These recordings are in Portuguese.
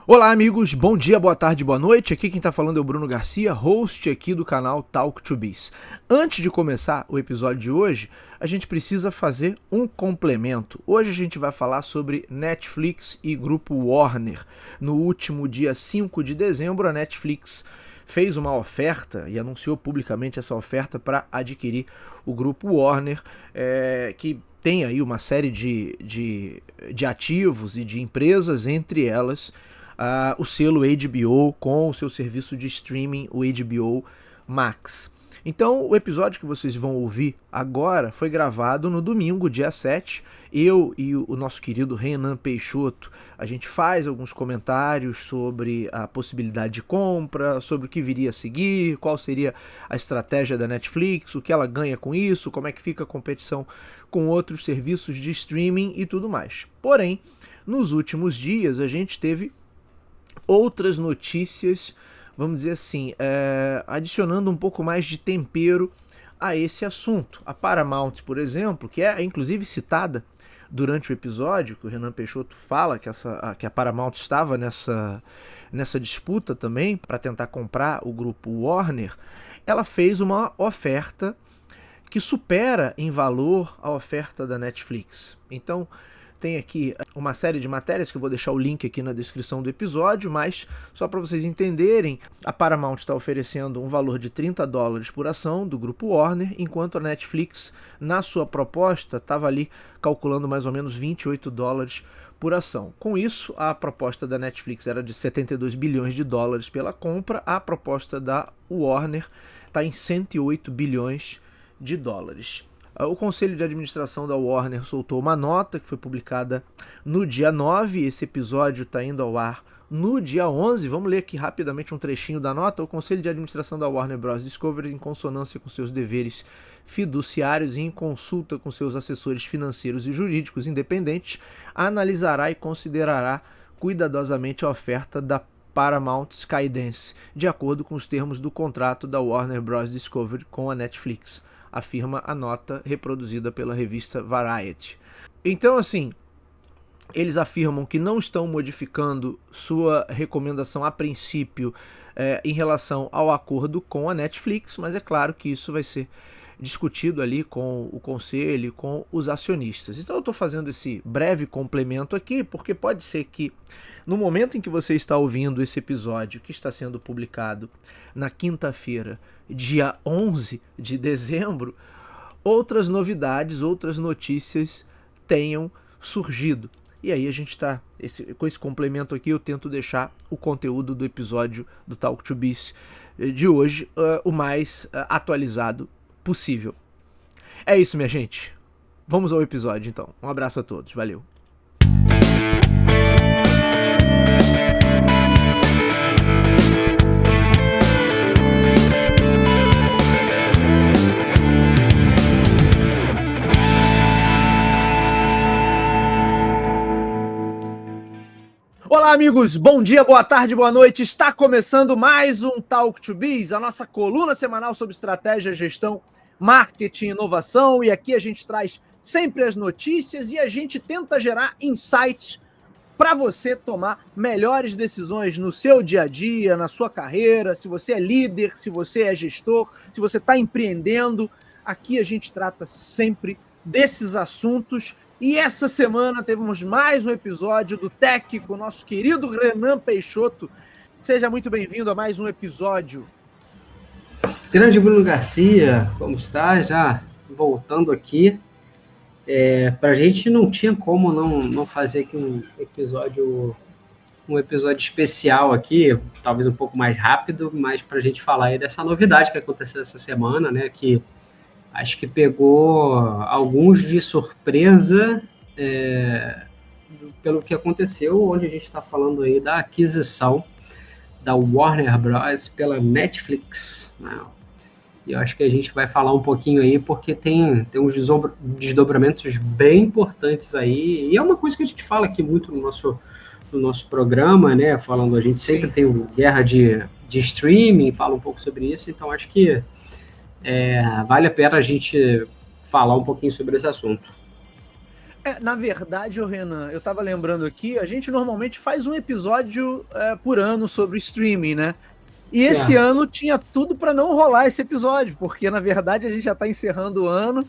Olá amigos, bom dia, boa tarde, boa noite. Aqui quem tá falando é o Bruno Garcia, host aqui do canal Talk to Biz. Antes de começar o episódio de hoje, a gente precisa fazer um complemento. Hoje a gente vai falar sobre Netflix e Grupo Warner. No último dia 5 de dezembro, a Netflix fez uma oferta e anunciou publicamente essa oferta para adquirir o Grupo Warner, que tem aí uma série de ativos e de empresas, entre elas o selo HBO com o seu serviço de streaming, o HBO Max. Então, o episódio que vocês vão ouvir agora foi gravado no domingo, dia 7. Eu e o nosso querido Renan Peixoto, a gente faz alguns comentários sobre a possibilidade de compra, sobre o que viria a seguir, qual seria a estratégia da Netflix, o que ela ganha com isso, como é que fica a competição com outros serviços de streaming e tudo mais. Porém, nos últimos dias a gente teve outras notícias, vamos dizer assim, adicionando um pouco mais de tempero a esse assunto. A Paramount, por exemplo, que é inclusive citada durante o episódio, que o Renan Peixoto fala que a Paramount estava nessa disputa também para tentar comprar o grupo Warner, ela fez uma oferta que supera em valor a oferta da Netflix. Então, tem aqui uma série de matérias que eu vou deixar o link aqui na descrição do episódio, mas só para vocês entenderem, a Paramount está oferecendo um valor de $30 por ação do grupo Warner, enquanto a Netflix, na sua proposta, estava ali calculando mais ou menos $28 por ação. Com isso, a proposta da Netflix era de $72 bilhões pela compra, a proposta da Warner está em $108 bilhões. O Conselho de Administração da Warner soltou uma nota que foi publicada no dia 9, esse episódio está indo ao ar no dia 11. Vamos ler aqui rapidamente um trechinho da nota. O Conselho de Administração da Warner Bros. Discovery, em consonância com seus deveres fiduciários e em consulta com seus assessores financeiros e jurídicos independentes, analisará e considerará cuidadosamente a oferta da Paramount Skydance, de acordo com os termos do contrato da Warner Bros. Discovery com a Netflix, afirma a nota reproduzida pela revista Variety. Então, assim, eles afirmam que não estão modificando sua recomendação a princípio em relação ao acordo com a Netflix, mas é claro que isso vai ser discutido ali com o conselho, com os acionistas. Então eu estou fazendo esse breve complemento aqui, porque pode ser que no momento em que você está ouvindo esse episódio, que está sendo publicado na quinta-feira, dia 11 de dezembro, outras novidades, outras notícias tenham surgido. E aí a gente está, com esse complemento aqui, eu tento deixar o conteúdo do episódio do Talk to Biz de hoje o mais atualizado possível. É isso, minha gente. Vamos ao episódio, então. Um abraço a todos. Valeu. Olá, amigos. Bom dia, boa tarde, boa noite. Está começando mais um Talk to Biz, a nossa coluna semanal sobre estratégia, gestão, marketing, inovação. E aqui a gente traz sempre as notícias e a gente tenta gerar insights para você tomar melhores decisões no seu dia a dia, na sua carreira, se você é líder, se você é gestor, se você está empreendendo. Aqui a gente trata sempre desses assuntos. E essa semana temos mais um episódio do Tech com o nosso querido Renan Peixoto. Seja muito bem-vindo a mais um episódio. Grande Bruno Garcia, como está? Já voltando aqui. Para a gente não tinha como não fazer aqui um episódio especial aqui, talvez um pouco mais rápido, mas para a gente falar aí dessa novidade que aconteceu essa semana, né? Que acho que pegou alguns de surpresa pelo que aconteceu, onde a gente está falando aí da aquisição da Warner Bros. Pela Netflix, né? E eu acho que a gente vai falar um pouquinho aí, porque tem uns desdobramentos bem importantes aí, e é uma coisa que a gente fala aqui muito no nosso programa, né? Falando, a gente sempre tem guerra de streaming, fala um pouco sobre isso, então acho que vale a pena a gente falar um pouquinho sobre esse assunto. Na verdade, ô Renan, eu tava lembrando aqui, a gente normalmente faz um episódio por ano sobre streaming, né? E esse Certo. ano tinha tudo para não rolar esse episódio, porque na verdade a gente já está encerrando o ano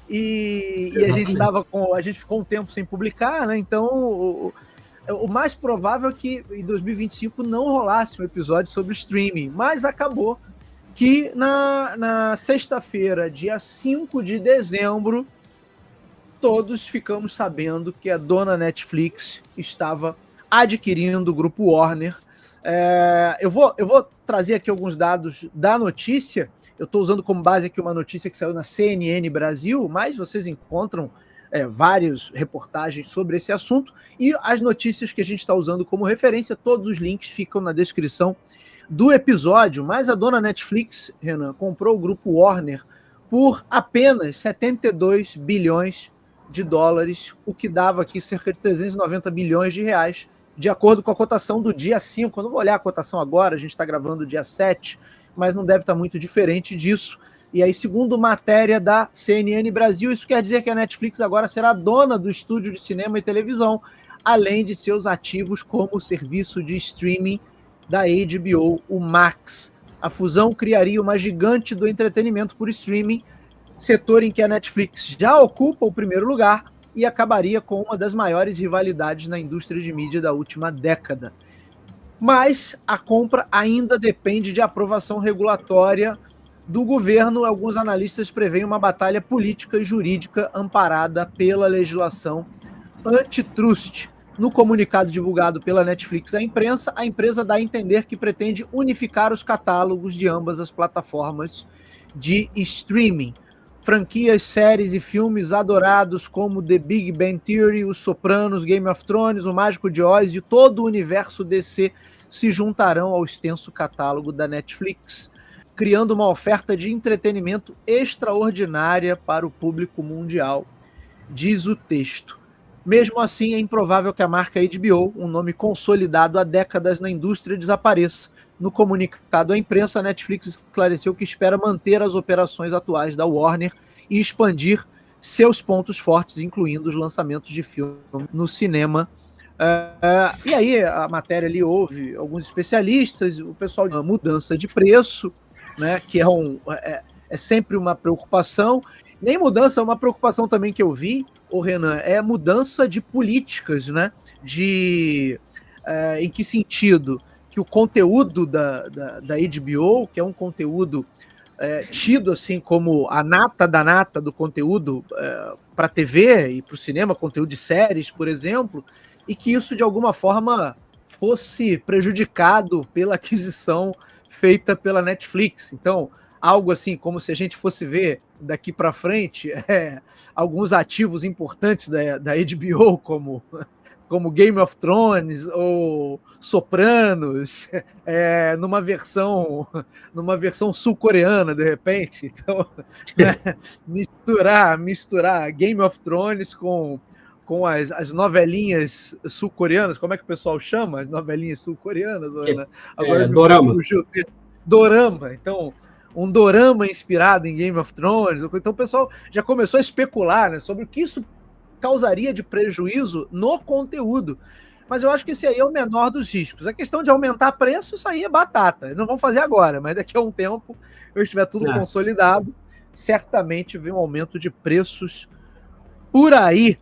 e Exatamente. a gente ficou um tempo sem publicar, né? Então o mais provável é que em 2025 não rolasse um episódio sobre streaming, mas acabou que na sexta-feira, dia 5 de dezembro, todos ficamos sabendo que a dona Netflix estava adquirindo o grupo Warner. Eu vou trazer aqui alguns dados da notícia. Eu estou usando como base aqui uma notícia que saiu na CNN Brasil, mas vocês encontram várias reportagens sobre esse assunto. E as notícias que a gente está usando como referência, todos os links ficam na descrição do episódio. Mas a dona Netflix, Renan, comprou o grupo Warner por apenas 72 bilhões de dólares, o que dava aqui cerca de 390 bilhões de reais, de acordo com a cotação do dia 5. Eu não vou olhar a cotação agora, a gente está gravando dia 7, mas não deve estar muito diferente disso. E aí, segundo matéria da CNN Brasil, isso quer dizer que a Netflix agora será dona do estúdio de cinema e televisão, além de seus ativos como o serviço de streaming da HBO, o Max. A fusão criaria uma gigante do entretenimento por streaming, setor em que a Netflix já ocupa o primeiro lugar e acabaria com uma das maiores rivalidades na indústria de mídia da última década. Mas a compra ainda depende de aprovação regulatória do governo. Alguns analistas preveem uma batalha política e jurídica amparada pela legislação antitrust. No comunicado divulgado pela Netflix à imprensa, a empresa dá a entender que pretende unificar os catálogos de ambas as plataformas de streaming. Franquias, séries e filmes adorados como The Big Bang Theory, Os Sopranos, Game of Thrones, O Mágico de Oz e todo o universo DC se juntarão ao extenso catálogo da Netflix, criando uma oferta de entretenimento extraordinária para o público mundial, diz o texto. Mesmo assim, é improvável que a marca HBO, um nome consolidado há décadas na indústria, desapareça. No comunicado à imprensa, a Netflix esclareceu que espera manter as operações atuais da Warner e expandir seus pontos fortes, incluindo os lançamentos de filme no cinema. E aí, a matéria ali houve alguns especialistas, o pessoal de uma mudança de preço, né, que é sempre uma preocupação. Nem mudança, uma preocupação também que eu vi, Renan, é mudança de políticas, né? Em que sentido? Que o conteúdo da HBO, que é um conteúdo tido assim como a nata da nata do conteúdo para a TV e para o cinema, conteúdo de séries, por exemplo, e que isso de alguma forma fosse prejudicado pela aquisição feita pela Netflix. Então, algo assim como se a gente fosse ver daqui para frente alguns ativos importantes da HBO, como Game of Thrones ou Sopranos, numa versão sul-coreana, de repente. Então, né, misturar Game of Thrones com as novelinhas sul-coreanas, como é que o pessoal chama? As novelinhas sul-coreanas, Ana? Agora me Dorama. fugiu o termo. Dorama. Então, um dorama inspirado em Game of Thrones. Então o pessoal já começou a especular, né, sobre o que isso causaria de prejuízo no conteúdo. Mas eu acho que esse aí é o menor dos riscos. A questão de aumentar preço, isso aí é batata. Não vão fazer agora, mas daqui a um tempo, eu estiver tudo consolidado, certamente vem um aumento de preços por aí.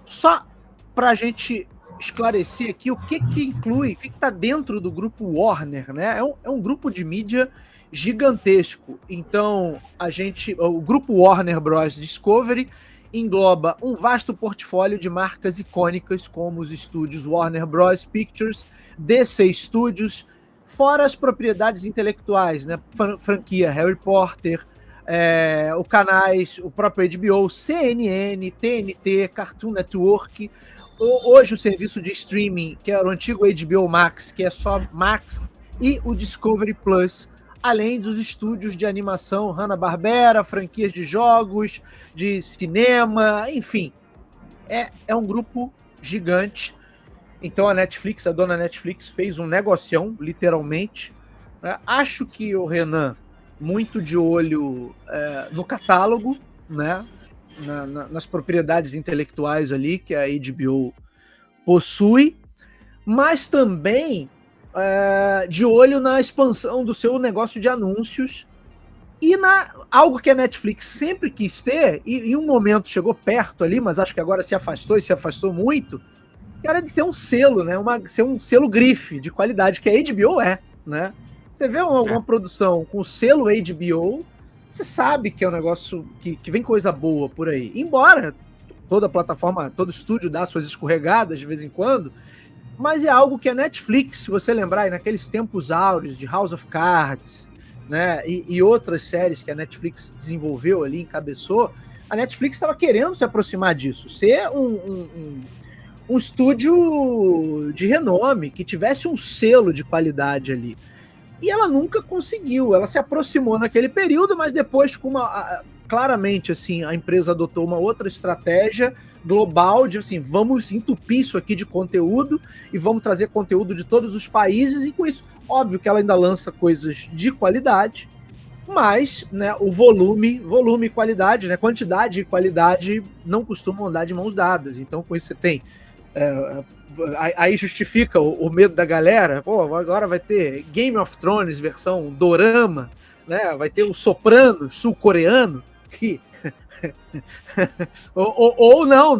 Só para a gente esclarecer aqui o que inclui, o que está dentro do grupo Warner, né? É um grupo de mídia gigantesco. Então, o grupo Warner Bros. Discovery engloba um vasto portfólio de marcas icônicas, como os estúdios Warner Bros. Pictures, DC Studios, fora as propriedades intelectuais, né? Franquia Harry Potter, o próprio HBO, CNN, TNT, Cartoon Network, hoje o serviço de streaming, que era o antigo HBO Max, que é só Max, e o Discovery Plus, além dos estúdios de animação Hanna-Barbera, franquias de jogos, de cinema, enfim. É um grupo gigante. Então a dona Netflix fez um negocião, literalmente. Acho que o Renan, muito de olho no catálogo, né? nas propriedades intelectuais ali que a HBO possui, mas também de olho na expansão do seu negócio de anúncios e algo que a Netflix sempre quis ter, e em um momento chegou perto ali, mas acho que agora se afastou, e se afastou muito, que era de ter um selo, né? Ser um selo grife de qualidade, que a HBO né? Você vê alguma produção com o selo HBO, você sabe que é um negócio que vem coisa boa por aí. Embora toda plataforma, todo estúdio dá suas escorregadas de vez em quando, mas é algo que a Netflix, se você lembrar, naqueles tempos áureos de House of Cards, né, e outras séries que a Netflix desenvolveu ali, encabeçou, a Netflix estava querendo se aproximar disso, ser um estúdio de renome, que tivesse um selo de qualidade ali. E ela nunca conseguiu, ela se aproximou naquele período, mas depois, claramente, assim, a empresa adotou uma outra estratégia global de, assim, vamos entupir isso aqui de conteúdo e vamos trazer conteúdo de todos os países, e com isso, óbvio que ela ainda lança coisas de qualidade, mas, né, o volume e qualidade, né, quantidade e qualidade não costumam andar de mãos dadas. Então, com isso você tem aí justifica o medo da galera. Pô, agora vai ter Game of Thrones versão dorama, né? Vai ter o Sopranos sul-coreano, que ou não,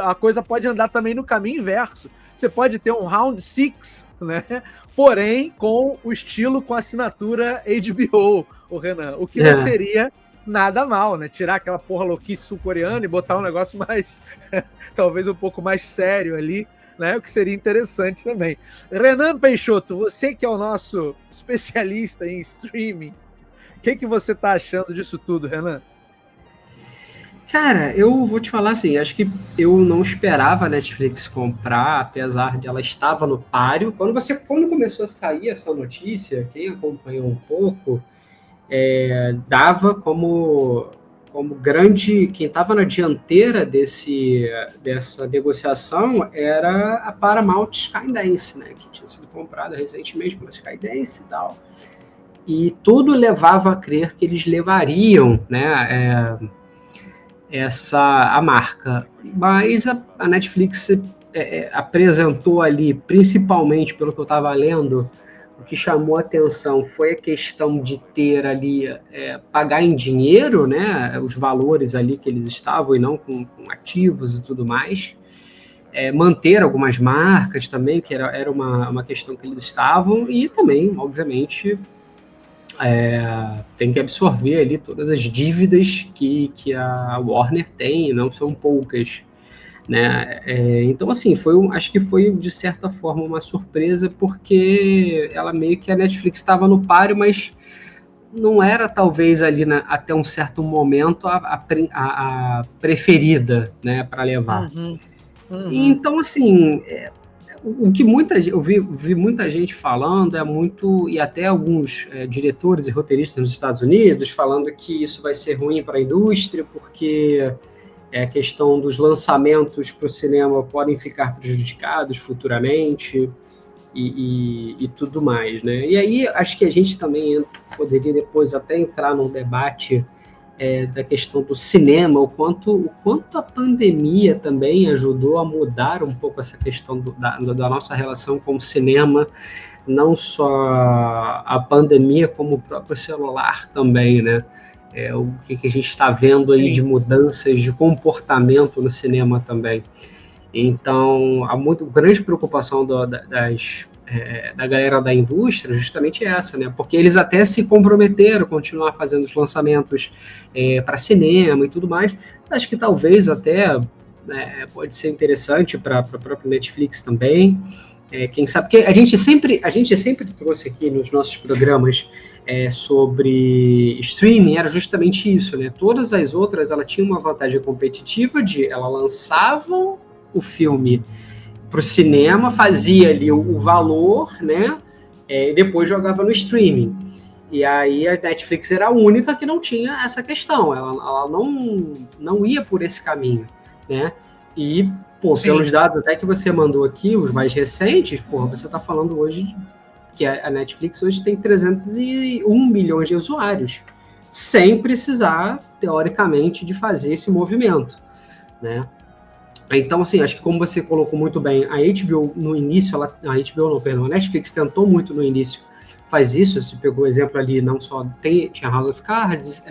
a coisa pode andar também no caminho inverso. Você pode ter um Round 6, né? Porém com o estilo, com a assinatura HBO, o Renan, o que não seria nada mal, né? Tirar aquela porra louquice sul-coreana e botar um negócio mais talvez um pouco mais sério ali, né? O que seria interessante também. Renan Peixoto, você que é o nosso especialista em streaming, o que você tá achando disso tudo, Renan? Cara, eu vou te falar assim, acho que eu não esperava a Netflix comprar, apesar de ela estava no páreo. Quando começou a sair essa notícia, quem acompanhou um pouco, dava como grande, quem estava na dianteira dessa negociação era a Paramount Skydance, né, que tinha sido comprada recentemente pela Skydance e tal. E tudo levava a crer que eles levariam, né, a marca. Mas a Netflix apresentou ali, principalmente pelo que eu estava lendo, o que chamou a atenção foi a questão de ter ali, pagar em dinheiro, né, os valores ali que eles estavam, e não com ativos e tudo mais. Manter algumas marcas também, que era uma questão que eles estavam, e também, obviamente, tem que absorver ali todas as dívidas que a Warner tem, e não são poucas, né? Então, assim, acho que foi, de certa forma, uma surpresa, porque ela meio que a Netflix estava no páreo, mas não era, talvez, ali até um certo momento a preferida, né, para levar. Uhum. Então, assim, o que eu vi muita gente falando e até alguns diretores e roteiristas nos Estados Unidos falando que isso vai ser ruim para a indústria, porque a questão dos lançamentos para o cinema podem ficar prejudicados futuramente e tudo mais, né? E aí acho que a gente também poderia depois até entrar num debate da questão do cinema, o quanto a pandemia também ajudou a mudar um pouco essa questão da nossa relação com o cinema, não só a pandemia, como o próprio celular também, né? O que a gente está vendo aí de mudanças de comportamento no cinema também. Então, há muito grande preocupação da galera da indústria, justamente essa, né? Porque eles até se comprometeram a continuar fazendo os lançamentos para cinema e tudo mais. Acho que talvez até pode ser interessante para a própria Netflix também. Quem sabe, porque a gente sempre trouxe aqui nos nossos programas sobre streaming, era justamente isso, né? Todas as outras, ela tinha uma vantagem competitiva ela lançava o filme para o cinema, fazia ali o valor, né? E depois jogava no streaming. E aí a Netflix era a única que não tinha essa questão, ela não ia por esse caminho, né? E, pelos dados até que você mandou aqui, os mais recentes, você está falando hoje que a Netflix hoje tem 301 milhões de usuários, sem precisar, teoricamente, de fazer esse movimento, né? Então, assim, acho que como você colocou muito bem, a HBO no início, a HBO não, perdão, a Netflix tentou muito no início, faz isso, você pegou o exemplo ali, não só tinha House of Cards,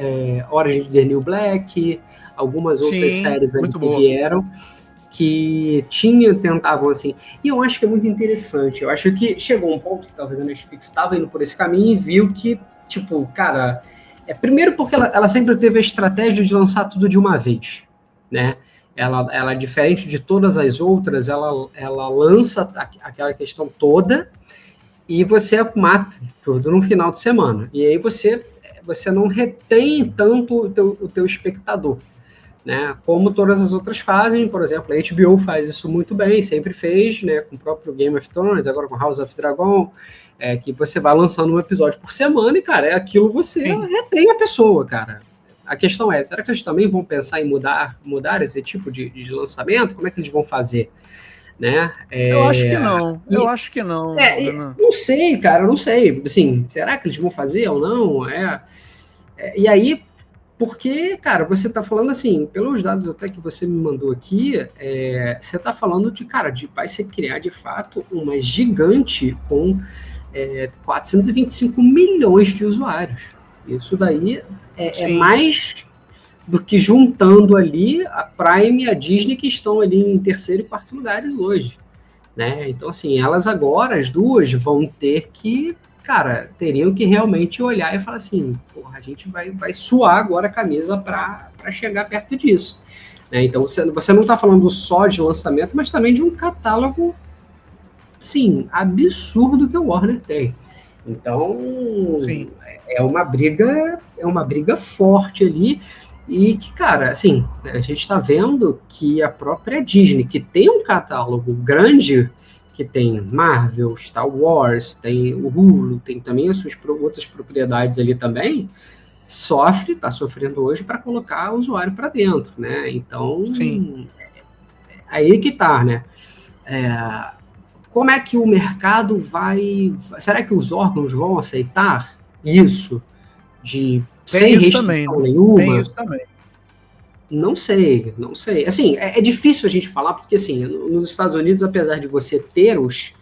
Orange is the New Black, algumas outras séries ali que vieram, que tentavam assim, e eu acho que é muito interessante, eu acho que chegou um ponto que talvez a Netflix estava indo por esse caminho e viu que, tipo, cara, primeiro porque ela sempre teve a estratégia de lançar tudo de uma vez, né? Ela diferente de todas as outras, ela lança aquela questão toda e você mata tudo no final de semana. E aí você não retém tanto o teu espectador, né? Como todas as outras fazem, por exemplo, a HBO faz isso muito bem, sempre fez, né? Com o próprio Game of Thrones, agora com House of Dragon, que você vai lançando um episódio por semana e, cara, aquilo você retém a pessoa, cara. A questão é, será que eles também vão pensar em mudar esse tipo de lançamento? Como é que eles vão fazer? Né? Eu acho que não. Não sei, cara, não sei. Assim, será que eles vão fazer ou não? E aí, porque, cara, você está falando assim, pelos dados até que você me mandou aqui, você está falando vai se criar de fato uma gigante com 425 milhões de usuários. Isso daí é mais do que juntando ali a Prime e a Disney, que estão ali em terceiro e quarto lugares hoje, né? Então, assim, elas agora, as duas, vão ter que, cara, teriam que realmente olhar e falar assim, porra, a gente vai suar agora a camisa para chegar perto disso, né? Então, você não está falando só de lançamento, mas também de um catálogo, sim, absurdo que o Warner tem. Então, sim, é uma briga forte ali. E que, cara, assim, a gente está vendo que a própria Disney, que tem um catálogo grande, que tem Marvel, Star Wars, tem o Hulu, tem também as suas outras propriedades ali também, está sofrendo hoje para colocar o usuário para dentro, né? Então, sim, aí que tá, né? Como é que o mercado vai... Será que os órgãos vão aceitar isso sem restrição nenhuma? Tem isso também. Não sei. Assim, é difícil a gente falar, porque assim, nos Estados Unidos, apesar de você ter os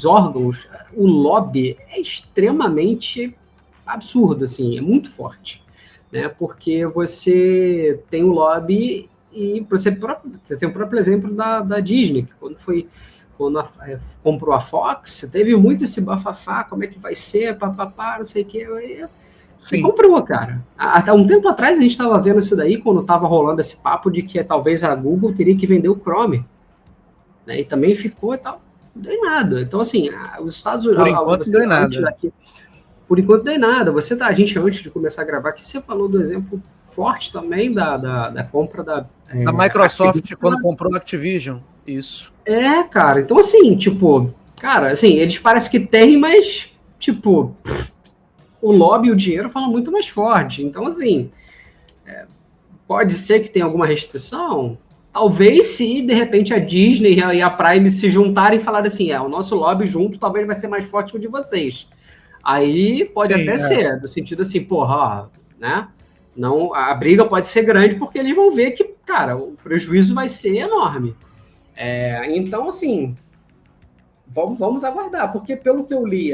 órgãos, o lobby é extremamente absurdo, assim, é muito forte, né? Porque você tem o lobby e você tem o próprio exemplo da Disney, que quando comprou a Fox, teve muito esse bafafá, como é que vai ser, papapá, não sei o que. E comprou, cara. Até um tempo atrás a gente estava vendo isso daí, quando estava rolando esse papo de que talvez a Google teria que vender o Chrome. Né? E também ficou e tal. Não deu em nada. Então, assim, os Estados Unidos... Por enquanto, não deu em nada. Por enquanto, não deu em nada. A gente, antes de começar a gravar aqui, você falou do exemplo forte também da compra da Microsoft, Activision, quando comprou a Activision. Isso. Cara. Então, assim, tipo... Cara, assim, eles parecem que têm, mas, tipo... o lobby e o dinheiro falam muito mais forte. Então, assim, pode ser que tenha alguma restrição? Talvez, se de repente a Disney e a Prime se juntarem e falarem assim, o nosso lobby junto talvez vai ser mais forte que o de vocês. Aí pode até ser, no sentido assim, porra, né? Não, a briga pode ser grande porque eles vão ver que, cara, o prejuízo vai ser enorme. Então, assim... Vamos aguardar, porque pelo que eu li,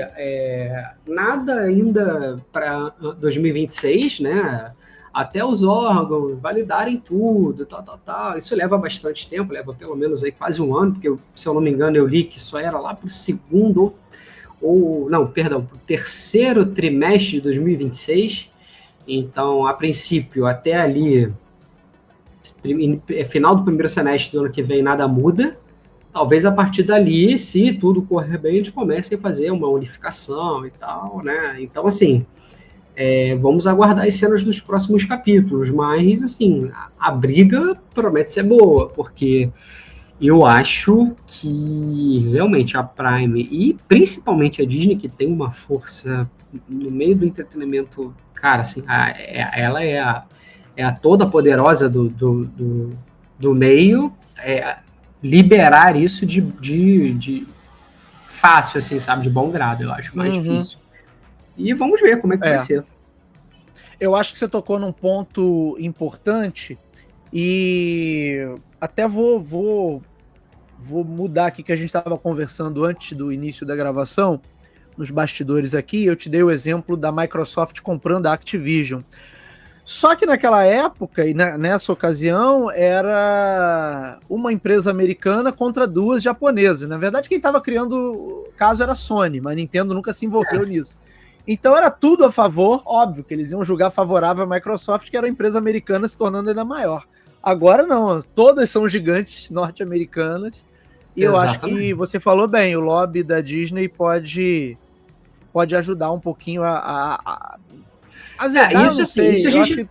nada ainda para 2026, né? Até os órgãos validarem tudo, tal. Isso leva bastante tempo, leva pelo menos aí quase um ano, porque, se eu não me engano, eu li que só era lá para o terceiro trimestre de 2026. Então, a princípio, até ali, final do primeiro semestre do ano que vem, nada muda. Talvez a partir dali, se tudo correr bem, eles comecem a fazer uma unificação e tal, né? Então, assim, vamos aguardar as cenas dos próximos capítulos, mas, assim, a briga promete ser boa, porque eu acho que, realmente, a Prime e principalmente a Disney, que tem uma força no meio do entretenimento, cara, assim, ela é a toda poderosa do meio, liberar isso de fácil, assim, sabe? De bom grado, eu acho mais difícil. E vamos ver como é que vai ser. Eu acho que você tocou num ponto importante e até vou mudar aqui que a gente estava conversando antes do início da gravação, nos bastidores aqui, eu te dei o exemplo da Microsoft comprando a Activision. Só que naquela época, e nessa ocasião, era uma empresa americana contra duas japonesas. Na verdade, quem estava criando o caso era a Sony, mas a Nintendo nunca se envolveu nisso. Então era tudo a favor, óbvio que eles iam julgar favorável à Microsoft, que era a empresa americana se tornando ainda maior. Agora não, todas são gigantes norte-americanas. E eu acho que você falou bem, o lobby da Disney pode ajudar um pouquinho a azedar, isso, não assim, sei. isso a gente...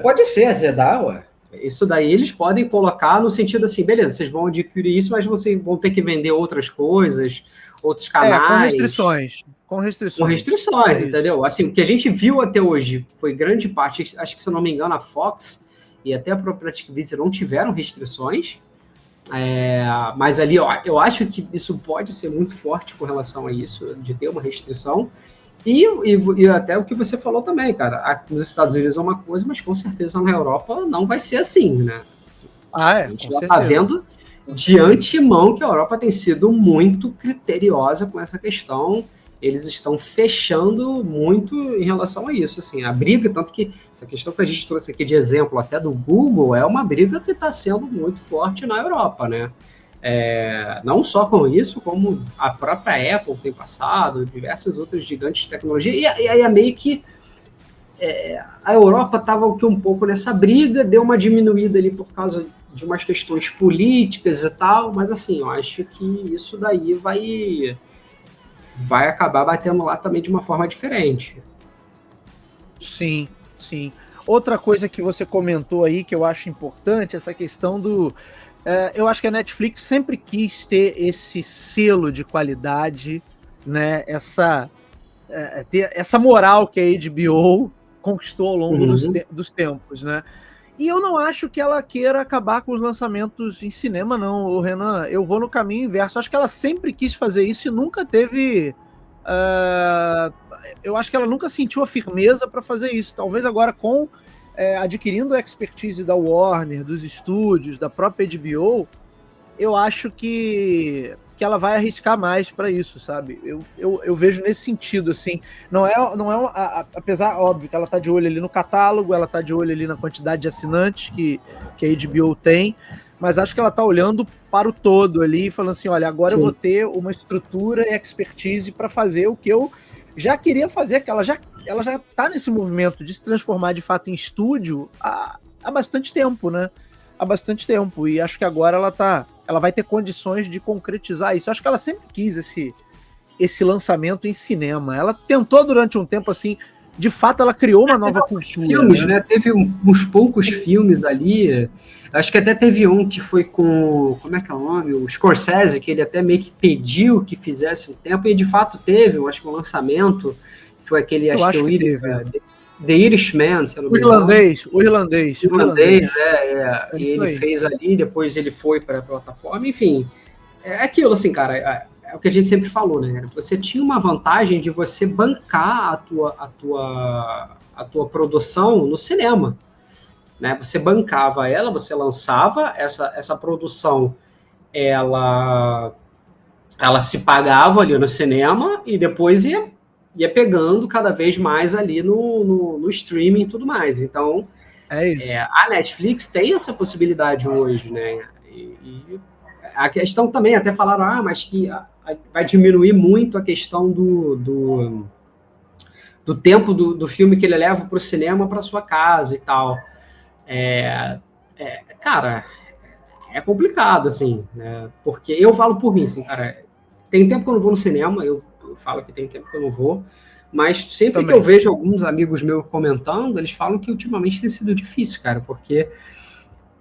Pode ser azedar, ué. Isso daí eles podem colocar no sentido assim, beleza, vocês vão adquirir isso, mas vocês vão ter que vender outras coisas, outros canais. Com restrições. Com restrições, entendeu? Assim, o que a gente viu até hoje foi grande parte, acho que se eu não me engano, a Fox e até a própria Activision não tiveram restrições. Mas ali eu acho que isso pode ser muito forte com relação a isso, de ter uma restrição. E até o que você falou também, cara, nos Estados Unidos é uma coisa, mas com certeza na Europa não vai ser assim, né? A gente já está vendo de antemão que a Europa tem sido muito criteriosa com essa questão. Eles estão fechando muito em relação a isso, assim, a briga, tanto que essa questão que a gente trouxe aqui de exemplo até do Google é uma briga que está sendo muito forte na Europa, né? Não só com isso, como a própria Apple tem passado, diversas outras gigantes de tecnologia, e aí é meio que a Europa estava um pouco nessa briga, deu uma diminuída ali por causa de umas questões políticas e tal, mas assim, eu acho que isso daí vai acabar batendo lá também de uma forma diferente. Sim, sim. Outra coisa que você comentou aí que eu acho importante, essa questão do... eu acho que a Netflix sempre quis ter esse selo de qualidade, né? Ter essa moral que a HBO conquistou ao longo dos tempos, né? E eu não acho que ela queira acabar com os lançamentos em cinema, não, Renan. Eu vou no caminho inverso. Acho que ela sempre quis fazer isso e nunca teve... eu acho que ela nunca sentiu a firmeza para fazer isso. Talvez agora adquirindo a expertise da Warner, dos estúdios, da própria HBO, eu acho que ela vai arriscar mais para isso, sabe? Eu vejo nesse sentido, assim. Não é apesar, óbvio, que ela tá de olho ali no catálogo, ela tá de olho ali na quantidade de assinantes que a HBO tem, mas acho que ela tá olhando para o todo ali, falando assim, olha, agora eu vou ter uma estrutura e expertise para fazer o que eu já queria fazer, que ela já tá nesse movimento de se transformar de fato em estúdio há bastante tempo, né? Há bastante tempo, e acho que agora ela vai ter condições de concretizar isso. Acho que ela sempre quis esse lançamento em cinema. Ela tentou durante um tempo, assim, de fato ela criou uma nova cultura. Filmes, né? Teve uns poucos filmes ali, acho que até teve um que foi com, como é que é o nome? O Scorsese, que ele até meio que pediu que fizesse um tempo, e de fato teve, eu acho que o lançamento foi aquele, acho que teve. The Irishman, se eu não me engano. O irlandês. E ele fez ali, depois ele foi para a plataforma, enfim. É aquilo, assim, cara, é o que a gente sempre falou, né? Você tinha uma vantagem de você bancar a tua produção no cinema, né? Você bancava ela, você lançava essa produção, ela se pagava ali no cinema e depois ia pegando cada vez mais ali no streaming e tudo mais. Então, a Netflix tem essa possibilidade hoje, né? E a questão também, até falaram, mas que vai diminuir muito a questão do tempo do filme que ele leva para o cinema para sua casa e tal. Cara, é complicado, assim, né? Porque eu falo por mim, assim, cara, tem tempo que eu não vou no cinema, eu falo que tem tempo que eu não vou, mas sempre que eu vejo alguns amigos meus comentando, eles falam que ultimamente tem sido difícil, cara, porque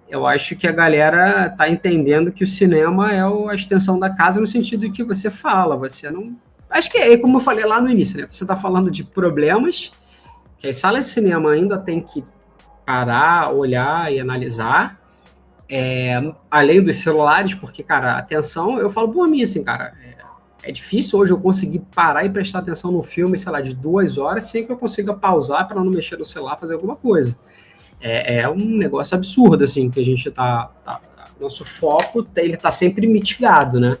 eu acho que a galera tá entendendo que o cinema é a extensão da casa no sentido de que você fala, você não... Acho que é como eu falei lá no início, né? Você tá falando de problemas que as salas de cinema ainda tem que parar, olhar e analisar, além dos celulares, porque, cara, atenção, eu falo por mim, assim, cara, é difícil hoje eu conseguir parar e prestar atenção no filme, sei lá, de 2 horas, sem que eu consiga pausar para não mexer no celular, fazer alguma coisa. É um negócio absurdo, assim, que a gente nosso foco, ele tá sempre mitigado, né?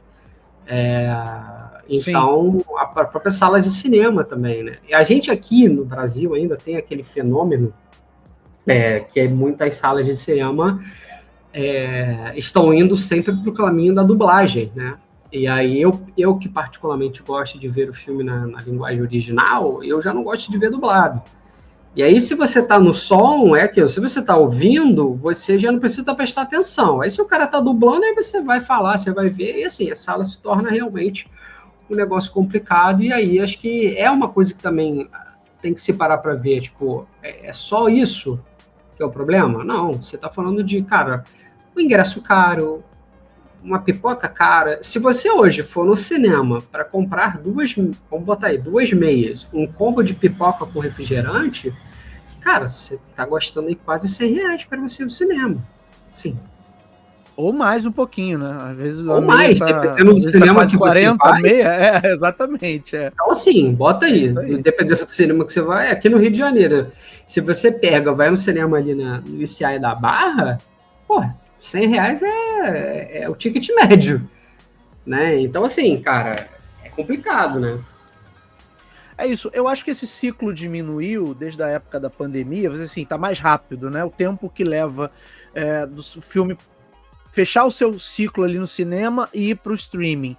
Então, a própria sala de cinema também, né? E a gente aqui no Brasil ainda tem aquele fenômeno que é muitas salas de cinema estão indo sempre para o caminho da dublagem, né? E aí eu que particularmente gosto de ver o filme na linguagem original, eu já não gosto de ver dublado. E aí, se você está no som, se você está ouvindo, você já não precisa prestar atenção. Aí, se o cara está dublando, aí você vai falar, você vai ver, e assim, a sala se torna realmente um negócio complicado. E aí, acho que é uma coisa que também tem que se parar para ver, tipo, é só isso que é o problema? Não, você está falando de, cara, um ingresso caro, uma pipoca cara. Se você hoje for no cinema para comprar vamos botar aí, 2 meias, um combo de pipoca com refrigerante, cara, você tá gastando aí quase R$100 para você ir no cinema. Sim. Ou mais um pouquinho, né? Às vezes ou mais, dependendo do cinema que 40, você vai. Meia, exatamente. Então, assim, bota aí. Dependendo do cinema que você vai, aqui no Rio de Janeiro, se você vai no cinema ali no ICI da Barra, pô, R$100 é o ticket médio, né? Então, assim, cara, é complicado, né? É isso, eu acho que esse ciclo diminuiu desde a época da pandemia, mas assim, tá mais rápido, né? O tempo que leva do filme fechar o seu ciclo ali no cinema e ir pro streaming.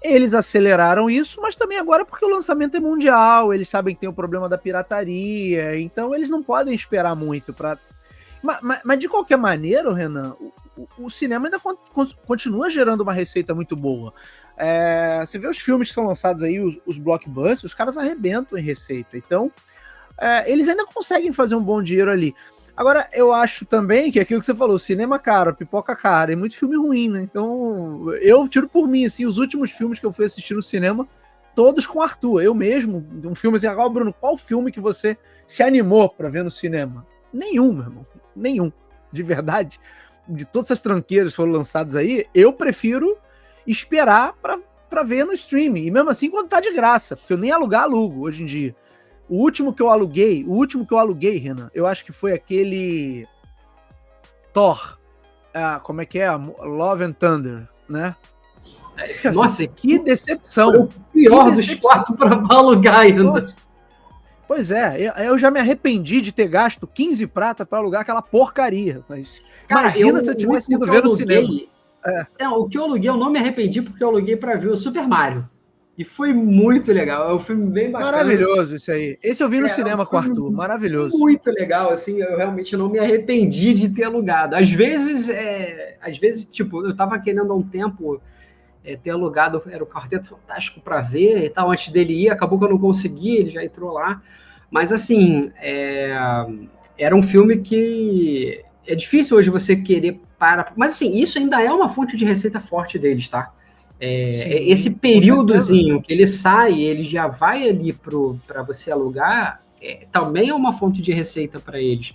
Eles aceleraram isso, mas também agora porque o lançamento é mundial, eles sabem que tem o problema da pirataria, então eles não podem esperar muito para. Mas de qualquer maneira, Renan, o cinema ainda continua gerando uma receita muito boa. Você vê os filmes que são lançados aí, os blockbusters, os caras arrebentam em receita. Então, eles ainda conseguem fazer um bom dinheiro ali. Agora, eu acho também que aquilo que você falou, cinema caro, pipoca cara, é muito filme ruim, né? Então, eu tiro por mim, assim, os últimos filmes que eu fui assistir no cinema, todos com Arthur. Eu mesmo, um filme assim, Bruno, qual filme que você se animou pra ver no cinema? Nenhum, meu irmão. Nenhum. De verdade. De todas essas tranqueiras que foram lançadas aí, eu prefiro esperar pra ver no streaming. E mesmo assim, quando tá de graça, porque eu nem alugo hoje em dia. O último que eu aluguei, Renan, eu acho que foi aquele Thor. Como é que é? Love and Thunder, né? Nossa, que decepção. Foi o pior dos 4 para alugar ainda. Nossa. Pois é, eu já me arrependi de ter gasto 15 prata para alugar aquela porcaria. Mas cara, imagina se eu tivesse ido ver no cinema. O que eu aluguei, eu não me arrependi porque eu aluguei para ver o Super Mario. E foi muito legal, é um filme bem bacana. Maravilhoso isso aí. Esse eu vi no cinema com o Arthur, maravilhoso. Muito legal, assim, eu realmente não me arrependi de ter alugado. Às vezes, tipo, eu tava querendo há um tempo ter alugado, era o Quarteto Fantástico para ver e tal, antes dele ir, acabou que eu não consegui, ele já entrou lá. Mas, assim, era um filme que é difícil hoje você querer parar. Mas, assim, isso ainda é uma fonte de receita forte deles, tá? Sim, esse períodozinho que ele sai, ele já vai ali para você alugar, também é uma fonte de receita para eles,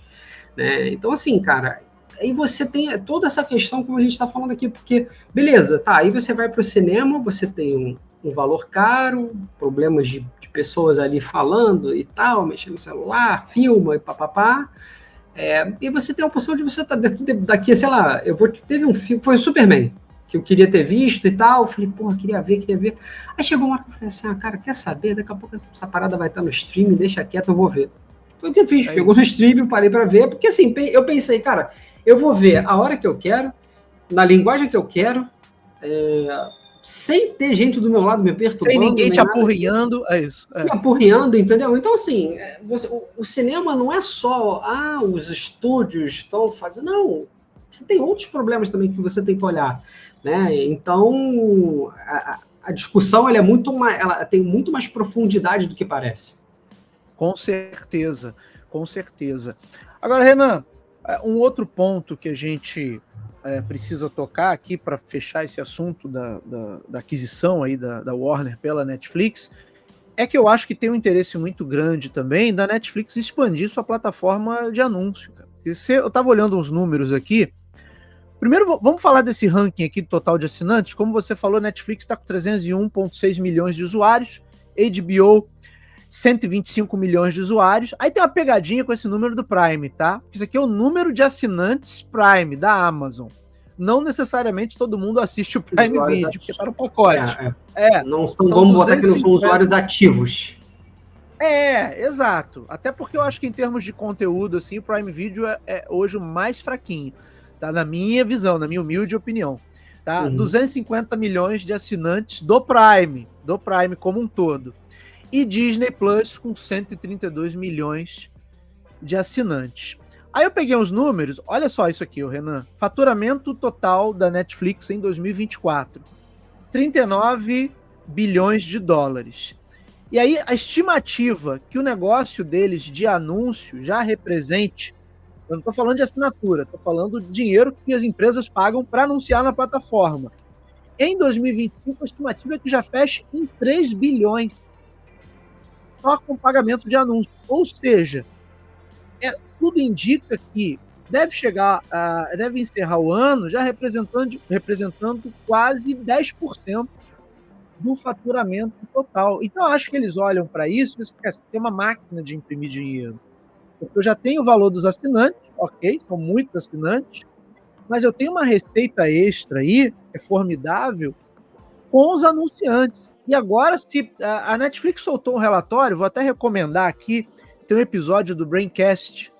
né? Então, assim, cara, aí você tem toda essa questão, como a gente está falando aqui, porque, beleza, tá, aí você vai para o cinema, você tem um valor caro, problemas de pessoas ali falando e tal, mexendo no celular, filma e papapá, e você tem a opção de você estar daqui, sei lá, teve um filme, foi o Superman, que eu queria ter visto e tal, eu falei, porra, queria ver. Aí chegou uma hora que eu falei assim, cara, quer saber? Daqui a pouco essa parada vai estar no stream, deixa quieto, eu vou ver. Foi o que eu fiz, pegou no stream, parei pra ver, porque assim, eu pensei, cara, eu vou ver a hora que eu quero, na linguagem que eu quero, sem ter gente do meu lado me perturbando. Sem ninguém te apurriando, é isso. Me apurriando, entendeu? Então, assim, o cinema não é só, os estúdios estão fazendo, não, você tem outros problemas também que você tem que olhar. Né? Então, a discussão ela tem muito mais profundidade do que parece. Com certeza, com certeza. Agora, Renan, um outro ponto que a gente precisa tocar aqui para fechar esse assunto da aquisição aí da Warner pela Netflix é que eu acho que tem um interesse muito grande também da Netflix expandir sua plataforma de anúncio. Cara. Eu estava olhando uns números aqui. Primeiro, vamos falar desse ranking aqui do total de assinantes. Como você falou, Netflix está com 301,6 milhões de usuários, HBO 125 milhões de usuários. Aí tem uma pegadinha com esse número do Prime, tá? Isso aqui é o número de assinantes Prime da Amazon. Não necessariamente todo mundo assiste o Prime Video, porque tá no pacote. Não são, vamos botar que não são usuários ativos. Exato. Até porque eu acho que em termos de conteúdo, assim, o Prime Video é hoje o mais fraquinho, tá? Na minha visão, na minha humilde opinião. Tá? 250 milhões de assinantes do Prime como um todo. E Disney Plus com 132 milhões de assinantes. Aí eu peguei uns números, olha só isso aqui, Renan. Faturamento total da Netflix em 2024, 39 bilhões de dólares. E aí a estimativa que o negócio deles de anúncio já represente, eu não estou falando de assinatura, estou falando de dinheiro que as empresas pagam para anunciar na plataforma. Em 2025, a estimativa é que já feche em 3 bilhões só com pagamento de anúncio. Ou seja, tudo indica que deve encerrar o ano já representando quase 10% do faturamento total. Então, eu acho que eles olham para isso e tem uma máquina de imprimir dinheiro. Porque eu já tenho o valor dos assinantes, ok, são muitos assinantes, mas eu tenho uma receita extra aí, é formidável, com os anunciantes. E agora, se a Netflix soltou um relatório, vou até recomendar aqui, tem um episódio do Braincast,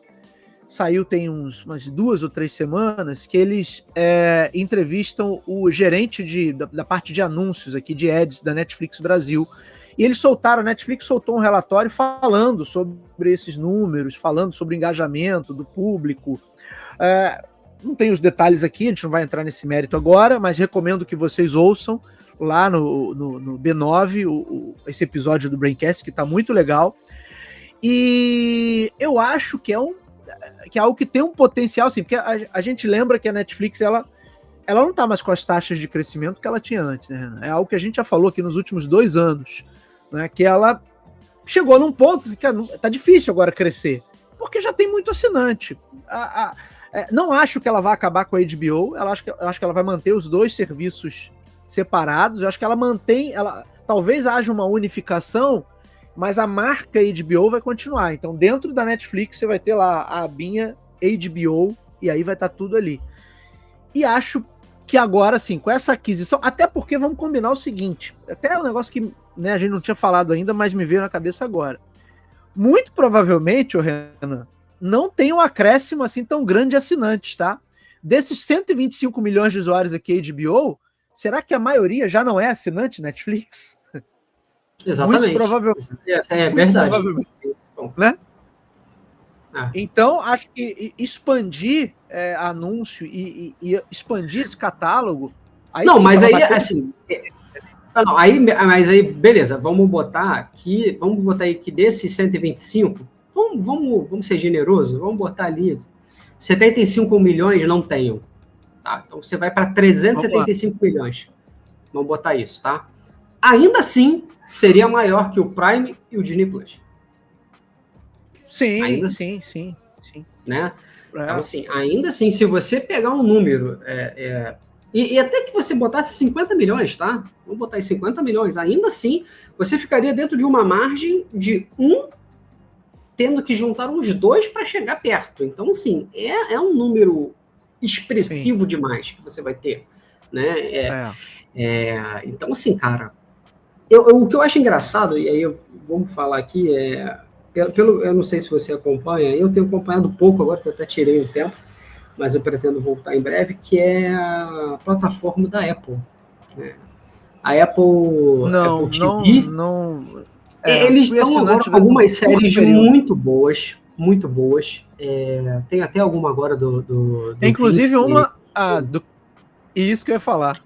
saiu tem umas 2 ou 3 semanas, que eles entrevistam o gerente da parte de anúncios aqui, de ads da Netflix Brasil. E a Netflix soltou um relatório falando sobre esses números, falando sobre o engajamento do público. Não tem os detalhes aqui, a gente não vai entrar nesse mérito agora, mas recomendo que vocês ouçam lá no B9, esse episódio do Braincast, que está muito legal. E eu acho que é algo que tem um potencial, assim, porque a gente lembra que a Netflix, ela não está mais com as taxas de crescimento que ela tinha antes, né, Renan? É algo que a gente já falou aqui nos últimos 2 anos, né, que ela chegou num ponto assim, que tá difícil agora crescer, porque já tem muito assinante. Não acho que ela vai acabar com a HBO, eu acho que ela vai manter os 2 serviços separados. Eu acho que talvez haja uma unificação, mas a marca HBO vai continuar. Então, dentro da Netflix, você vai ter lá a abinha HBO, e aí vai estar tudo ali. E acho que agora, sim, com essa aquisição, até porque vamos combinar o seguinte, até é um negócio que, né, a gente não tinha falado ainda, mas me veio na cabeça agora. Muito provavelmente, Renan, não tem um acréscimo assim tão grande de assinantes, tá? Desses 125 milhões de usuários aqui HBO, será que a maioria já não é assinante Netflix? Exatamente. Muito provavelmente. É verdade. Provavelmente, né? Então, acho que expandir anúncio e expandir esse catálogo... Não, sim, mas aí, assim... mas aí, beleza, vamos botar aí que desses 125, vamos ser generosos, vamos botar ali 75 milhões não tenham. Tá? Então, você vai para 375 milhões. Vamos botar isso, tá? Ainda assim, seria maior que o Prime e o Disney Plus. Sim, sim. Né? Então, assim, ainda assim, se você pegar um número, e até que você botasse 50 milhões, tá? Vamos botar aí 50 milhões, ainda assim, você ficaria dentro de uma margem de tendo que juntar uns 2 para chegar perto. Então, assim, é um número expressivo demais que você vai ter, né? Então, assim, cara, o que eu acho engraçado, e aí vamos falar aqui, eu não sei se você acompanha, eu tenho acompanhado pouco agora, que eu até tirei um tempo, mas eu pretendo voltar em breve, que é a plataforma da Apple. Né? A Apple TV, eles estão agora com algumas séries muito boas, muito boas. Tem até alguma agora do inclusive Vince, uma isso que eu ia falar,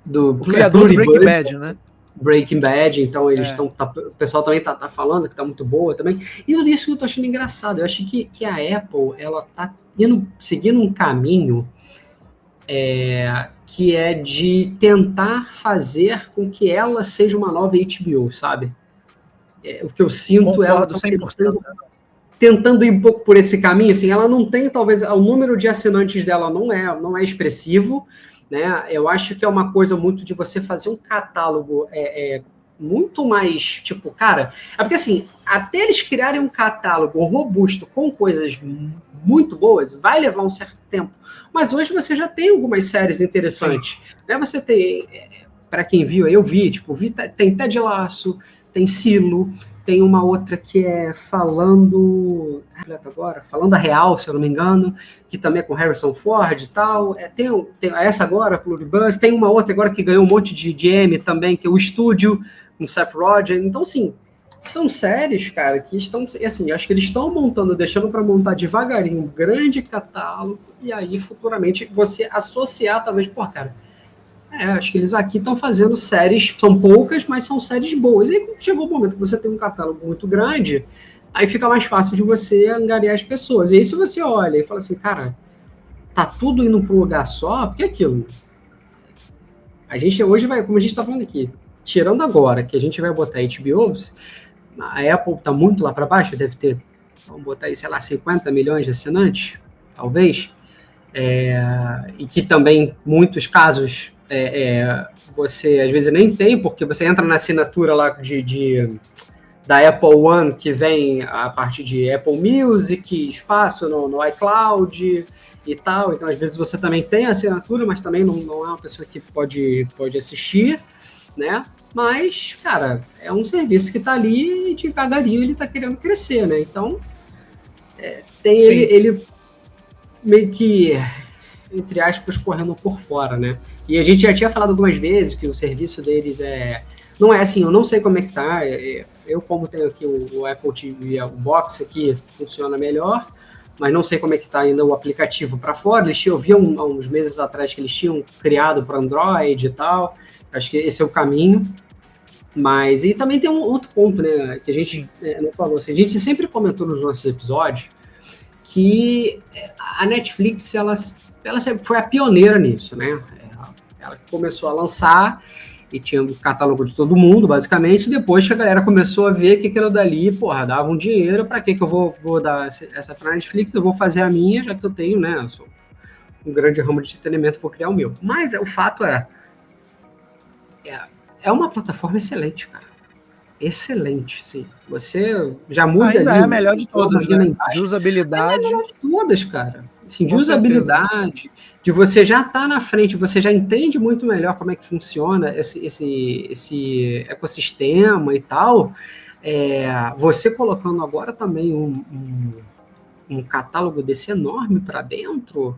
do criador do Breaking Bad, né? Breaking Bad, então eles estão. O pessoal também tá falando que tá muito boa também. E isso que eu tô achando engraçado. Eu acho que a Apple, ela tá seguindo um caminho que é de tentar fazer com que ela seja uma nova HBO, sabe? O que eu sinto, concordo 100%. tentando ir um pouco por esse caminho, assim, ela não tem, talvez, o número de assinantes dela não é expressivo, né? Eu acho que é uma coisa muito de você fazer um catálogo muito mais, tipo, cara, é porque assim, até eles criarem um catálogo robusto com coisas muito boas, vai levar um certo tempo. Mas hoje você já tem algumas séries interessantes, né? Você tem, para quem viu, eu vi, tipo, tem Ted Lasso, tem Silo, tem uma outra que é Falando a Real, se eu não me engano, que também é com Harrison Ford e tal. Tem essa agora, Pluribus, tem uma outra agora que ganhou um monte de Emmy também, que é o Estúdio, com Seth Rogen. Então, assim, são séries, cara, que estão, assim, acho que eles estão montando, deixando para montar devagarinho um grande catálogo, e aí, futuramente, você associar, talvez, pô, cara, acho que eles aqui estão fazendo séries, são poucas, mas são séries boas. E aí, chegou o momento que você tem um catálogo muito grande, aí fica mais fácil de você angariar as pessoas. E aí, se você olha e fala assim, cara, tá tudo indo para um lugar só, porque é aquilo. A gente hoje vai, como a gente está falando aqui, tirando agora que a gente vai botar HBO, a Apple está muito lá para baixo, deve ter, vamos botar aí, sei lá, 50 milhões de assinantes, talvez, e que também, muitos casos, você às vezes nem tem, porque você entra na assinatura lá da Apple One, que vem a partir de Apple Music, espaço no iCloud e tal, então às vezes você também tem a assinatura, mas também não é uma pessoa que pode assistir, né? Mas, cara, é um serviço que está ali e devagarinho ele está querendo crescer, né? Então, tem ele meio que, entre aspas, correndo por fora, né? E a gente já tinha falado algumas vezes que o serviço deles não é assim, eu não sei como é que tá. Eu, como tenho aqui o Apple TV, o Box aqui, funciona melhor, mas não sei como é que tá ainda o aplicativo para fora. Eu vi há uns meses atrás que eles tinham criado para Android e tal. Acho que esse é o caminho. Mas, e também tem um outro ponto, né, que a gente não falou. Assim, a gente sempre comentou nos nossos episódios que a Netflix, ela sempre foi a pioneira nisso, né? Ela começou a lançar e tinha um catálogo de todo mundo, basicamente, e depois que a galera começou a ver que aquilo dali, porra, dava um dinheiro, para que eu vou dar essa para a Netflix? Eu vou fazer a minha, já que eu tenho, né, eu sou um grande ramo de entretenimento, vou criar o meu. Mas o fato é uma plataforma excelente, cara. Excelente, sim. Você já muda ainda ali, é a melhor de todas, né? De usabilidade. É a melhor de todas, cara. Assim, de usabilidade, de você já estar na frente, você já entende muito melhor como é que funciona esse ecossistema e tal. Você colocando agora também um catálogo desse enorme para dentro,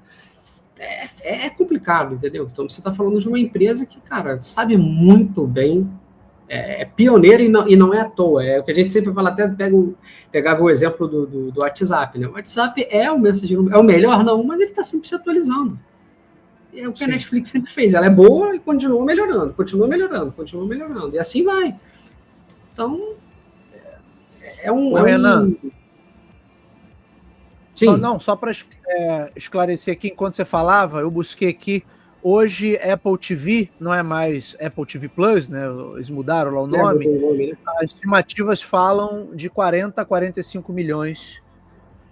é complicado, entendeu? Então você está falando de uma empresa que, cara, sabe muito bem, é pioneira e não é à toa. É o que a gente sempre fala, até pegava o exemplo do WhatsApp, né? O WhatsApp é o mensageiro, é o melhor, não, mas ele está sempre se atualizando. E é o que a Netflix sempre fez. Ela é boa e continua melhorando, continua melhorando, continua melhorando. E assim vai. Então, Renan, só para esclarecer aqui, enquanto você falava, eu busquei aqui. Hoje, Apple TV não é mais Apple TV Plus, né? Eles mudaram lá o nome. Né? As estimativas falam de 40 a 45 milhões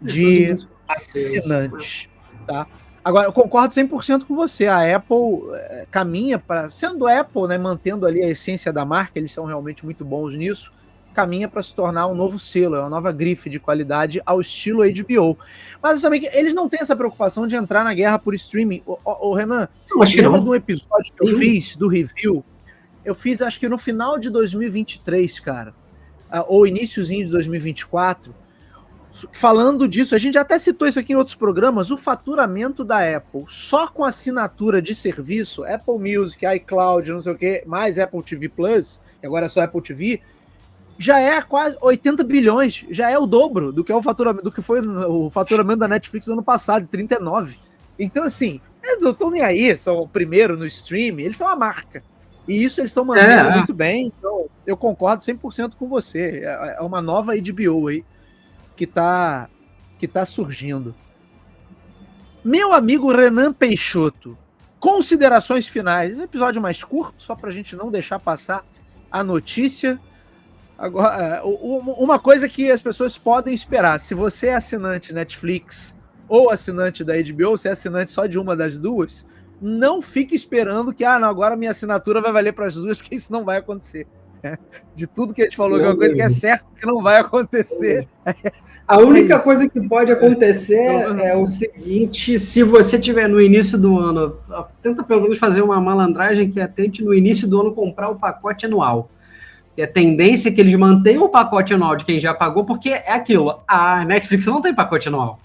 de assinantes, tá? Agora, eu concordo 100% com você. A Apple caminha para, sendo Apple, né, mantendo ali a essência da marca, eles são realmente muito bons nisso, caminha para se tornar um novo selo, uma nova grife de qualidade ao estilo HBO. Mas também eles não têm essa preocupação de entrar na guerra por streaming. O Renan, lembra de um episódio que eu fiz do review? Eu fiz, acho que no final de 2023, cara, ou iniciozinho de 2024, falando disso. A gente já até citou isso aqui em outros programas, o faturamento da Apple, só com assinatura de serviço, Apple Music, iCloud, não sei o que, mais Apple TV Plus, que agora é só Apple TV, já é quase 80 bilhões, já é o dobro do que foi o faturamento da Netflix no ano passado, 39. Então, assim, eles não estão nem aí, são o primeiro no streaming, eles são a marca. E isso eles estão mantendo muito bem, então eu concordo 100% com você. É uma nova HBO aí que tá surgindo. Meu amigo Renan Peixoto, considerações finais. Um episódio mais curto, só pra gente não deixar passar a notícia. Agora, uma coisa que as pessoas podem esperar, se você é assinante Netflix ou assinante da HBO, se é assinante só de uma das duas, não fique esperando que, não, agora minha assinatura vai valer para as duas, porque isso não vai acontecer. De tudo que a gente falou, que é uma coisa que é certo que não vai acontecer. A única coisa que pode acontecer é o seguinte: se você tiver no início do ano, tenta pelo menos fazer uma malandragem que tente no início do ano comprar o pacote anual. E a tendência é que eles mantenham o pacote anual de quem já pagou, porque é aquilo, a Netflix não tem pacote anual.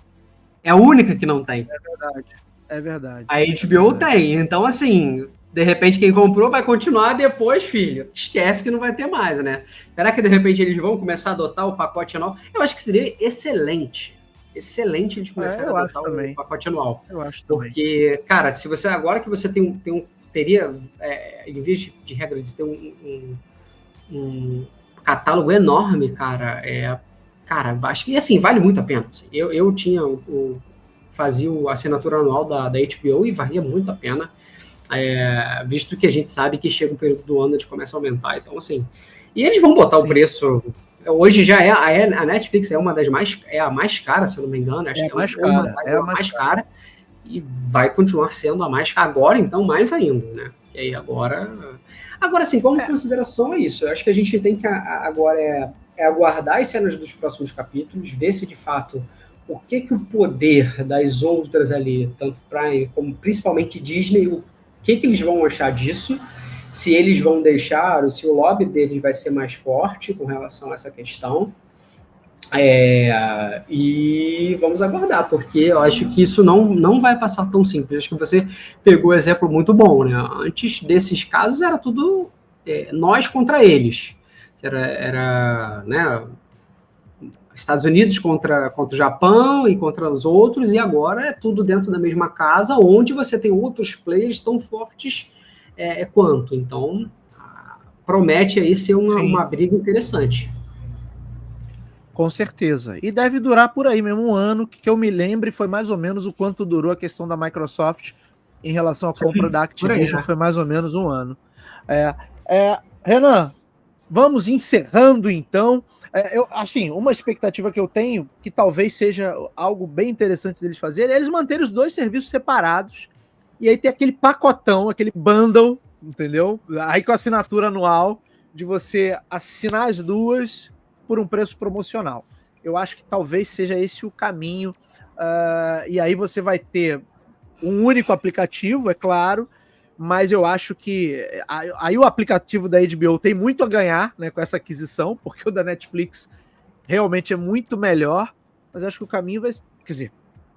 É a única que não tem. É verdade. É verdade. A HBO tem. Então, assim, de repente quem comprou vai continuar depois, filho. Esquece que não vai ter mais, né? Será que de repente eles vão começar a adotar o pacote anual? Eu acho que seria excelente. Excelente eles começarem a adotar o pacote anual. Eu acho também. Porque, cara, se você agora que você teria, em vez de regra, de ter um catálogo enorme, cara, cara, acho que assim, vale muito a pena. Eu tinha fazia a assinatura anual da HBO e valia muito a pena, visto que a gente sabe que chega um período do ano, eles começam a aumentar. Então, assim, e eles vão botar o preço. Hoje já a Netflix é uma das a mais cara, se eu não me engano. Acho que é a mais cara. E vai continuar sendo a mais cara agora, então mais ainda, né? E aí agora, assim, como consideração é isso. Eu acho que a gente tem que agora aguardar as cenas dos próximos capítulos, ver se de fato o que o poder das outras ali, tanto Prime como principalmente Disney, o que eles vão achar disso, se eles vão deixar, ou se o lobby deles vai ser mais forte com relação a essa questão. E vamos aguardar, porque eu acho que isso não vai passar tão simples. Acho que você pegou um exemplo muito bom, né? Antes desses casos era tudo nós contra eles. Era né, Estados Unidos contra o Japão e contra os outros, e agora é tudo dentro da mesma casa, onde você tem outros players tão fortes quanto. Então, promete aí ser uma briga interessante. Com certeza. E deve durar por aí mesmo, um ano, que eu me lembre foi mais ou menos o quanto durou a questão da Microsoft em relação à compra da Activision, foi mais ou menos um ano. Renan, vamos encerrando então. Assim, uma expectativa que eu tenho, que talvez seja algo bem interessante deles fazerem, é eles manterem os dois serviços separados e aí ter aquele pacotão, aquele bundle, entendeu? Aí com a assinatura anual, de você assinar as duas por um preço promocional. Eu acho que talvez seja esse o caminho, e aí você vai ter um único aplicativo, é claro, mas eu acho que aí o aplicativo da HBO tem muito a ganhar, né, com essa aquisição, porque o da Netflix realmente é muito melhor, mas eu acho que o caminho vai... Quer dizer,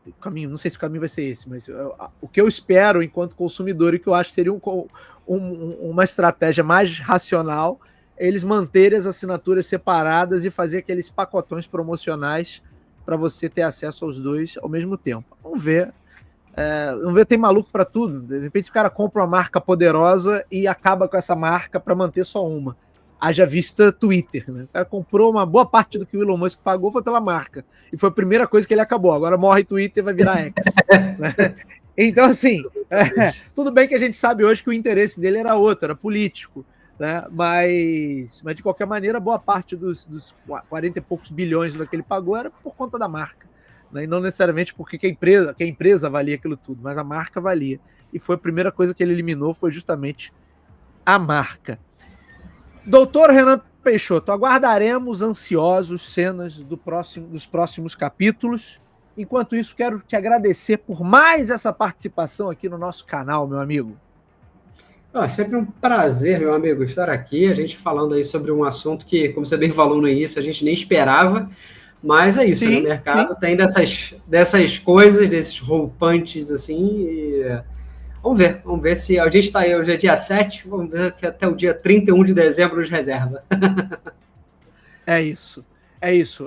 o caminho, não sei se o caminho vai ser esse, mas o que eu espero enquanto consumidor e que eu acho que seria uma estratégia mais racional é eles manterem as assinaturas separadas e fazer aqueles pacotões promocionais para você ter acesso aos dois ao mesmo tempo. Vamos ver. Vamos ver, tem maluco para tudo. De repente o cara compra uma marca poderosa e acaba com essa marca para manter só uma. Haja vista Twitter, né? O cara comprou uma boa parte do que o Elon Musk pagou foi pela marca. E foi a primeira coisa que ele acabou. Agora morre Twitter e vai virar X. Né? Então, assim, tudo bem que a gente sabe hoje que o interesse dele era outro, era político. Né? Mas de qualquer maneira, boa parte dos 40 e poucos bilhões que ele pagou era por conta da marca. Né? E não necessariamente porque que a empresa valia aquilo tudo, mas a marca valia. E foi a primeira coisa que ele eliminou, foi justamente a marca. Doutor Renan Peixoto, aguardaremos ansiosos cenas dos próximos capítulos. Enquanto isso, quero te agradecer por mais essa participação aqui no nosso canal, meu amigo. É sempre um prazer, meu amigo, estar aqui, a gente falando aí sobre um assunto que, como você bem falou no início, a gente nem esperava, mas é isso, sim, né? O mercado tem dessas coisas, desses rompantes, assim, e vamos ver se a gente está aí, hoje é dia 7, vamos ver que até o dia 31 de dezembro nos reserva. É isso.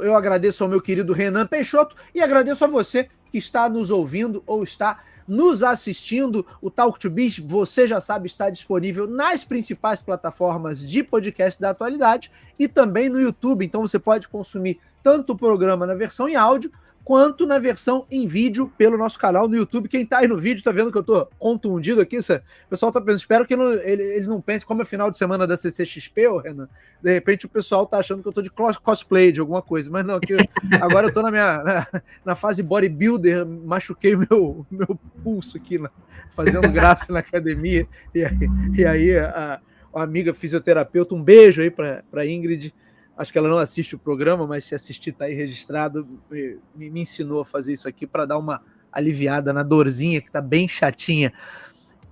Eu agradeço ao meu querido Renan Peixoto e agradeço a você que está nos ouvindo ou está nos assistindo. O Talk to Biz, você já sabe, está disponível nas principais plataformas de podcast da atualidade e também no YouTube. Então você pode consumir tanto o programa na versão em áudio quanto na versão em vídeo pelo nosso canal no YouTube. Quem tá aí no vídeo tá vendo que eu tô contundido aqui. O pessoal tá pensando, espero que eles não pensem como é final de semana da CCXP, ô Renan. De repente o pessoal tá achando que eu tô de cosplay de alguma coisa, mas não, que agora eu tô na fase bodybuilder, machuquei meu pulso aqui, fazendo graça na academia, e aí a amiga fisioterapeuta, um beijo aí pra Ingrid. Acho que ela não assiste o programa, mas se assistir, tá aí registrado. Me ensinou a fazer isso aqui para dar uma aliviada na dorzinha, que tá bem chatinha.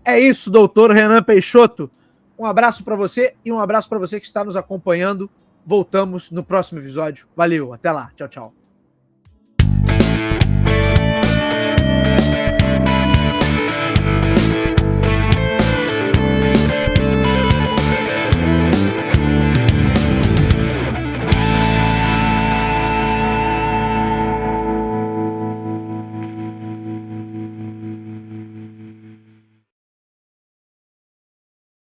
É isso, doutor Renan Peixoto. Um abraço para você e um abraço para você que está nos acompanhando. Voltamos no próximo episódio. Valeu, até lá. Tchau, tchau.